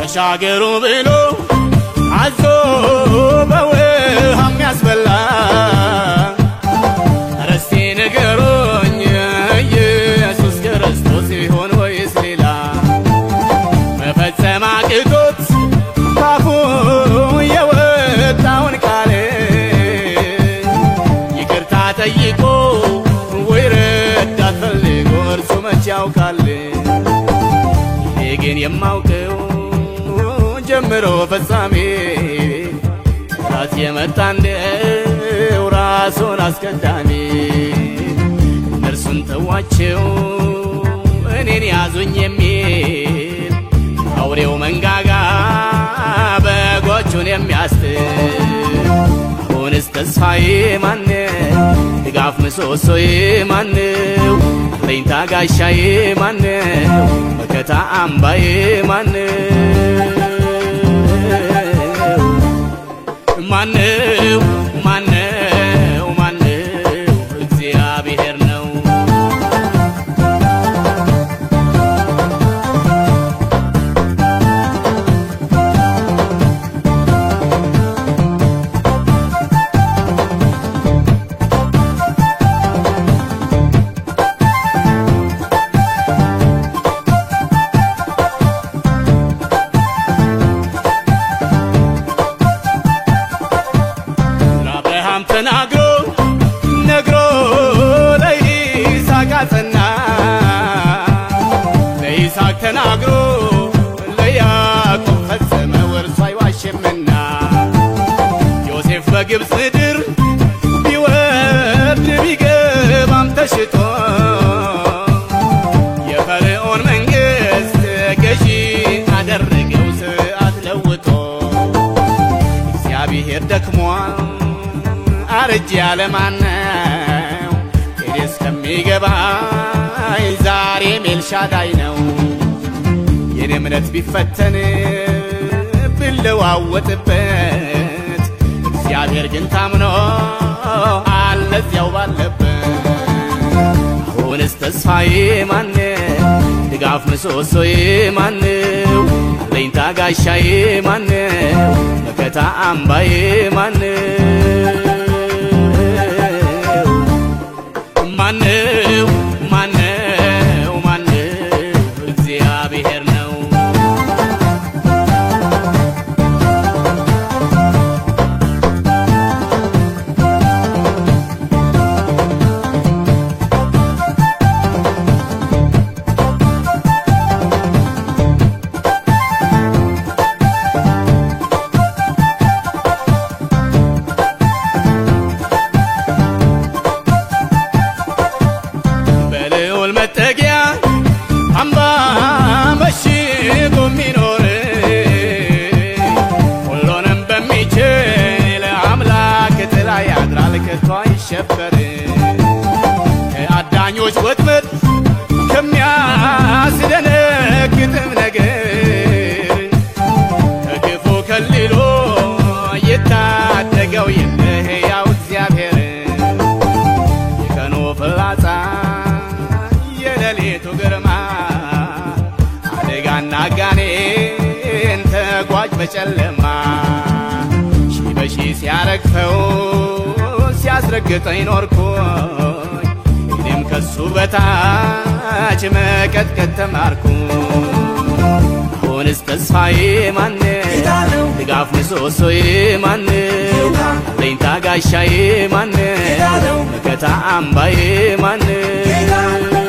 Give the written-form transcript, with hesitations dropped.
ተሻገሩ ብሎ አዞ በውሃም ያስበላ ረስቲ ንገሩኝ ኢየሱስ ክርስቶስ ይሆን ወይስ ሌላ መፈጸም አቅቶት ካፉ የወጣውን ቃል ይቅርታ ጠይቆ ወይ ረዳት ፈልጎ እርሱ መች ያውቃል እኔ ግን የማውቀው ጀምሮ ፈጻሜ ራስ የመጣ እንደው ራሱን አስቀዳሚ እነርሱን ተዋቸው እኔን ያዙኝ የሚል አውሬው መንጋጋ በጎቹን የሚያስጥል አሁንስ ተስፋዬ ማነው ድጋፍ ምሰሶዬ ማነው ለኝታ ጋሻዬ ማነው መከታ አምባዬ ማነው ማነው ማነው ማነው እግዚአብሔር ነው ተናግሮ ነግሮ ለይስሐቅ አጸና ለይስሐቅ ተናግሮ ለያዕቆብ ፈጸመ ወርሱ አይዋሽምና ዮሴፍ በግብፅ ምድር ቢወርድ ቢገባም ተሽጦ የፈርዖን መንግሥት ገዢ አደረገው ስርዓት ለውጦ እግዚአብሔር ደክሟል አረጅ ያለ ማነው ሄደስ ከሚገባኝ ዛሬም ኤልሻዳይ ነው የኔ እምነት ቢፈተን ብለዋወጥበት እግዚአብሔር ግን ታምኖ አለዚያው ባለበት አሁንስ ተስፋዬ ማነው ድጋፍ ምሰሶዬ ማነው ለኝታ ጋሻዬ ማነው መከታ አምባዬ ማነው ማነው ማነው ማነው እግዚአብሔር ነው መጠጊያ አምባ መሽጎ የሚኖር ሁሉንም በሚችል አምላክ ጥላ ያድራል ከቶ አይሸበር ከአዳኞች ወጥመድ ከሚያስደነግጥም ነገር ከክፉ ከልሎ የታደገው የሕያው እግዚአብሔር የቀኑ ፍላጻ የሌሊቱ ግርማ አደጋና ጋኔን ተጓዥ በጨለማ ሺህ በሺህ ሲያረግፈው ሲያስረግጠኝ ኖርኩኝ እኔም ከሱ በታች መቀጥቀጥ ተማርኩኝ አሁንስ ተስፋዬ ማነው ድጋፍ ምሰሶዬ ማነው ለኝታ ጋሻዬ ማነው መከታ አምባዬ ማነው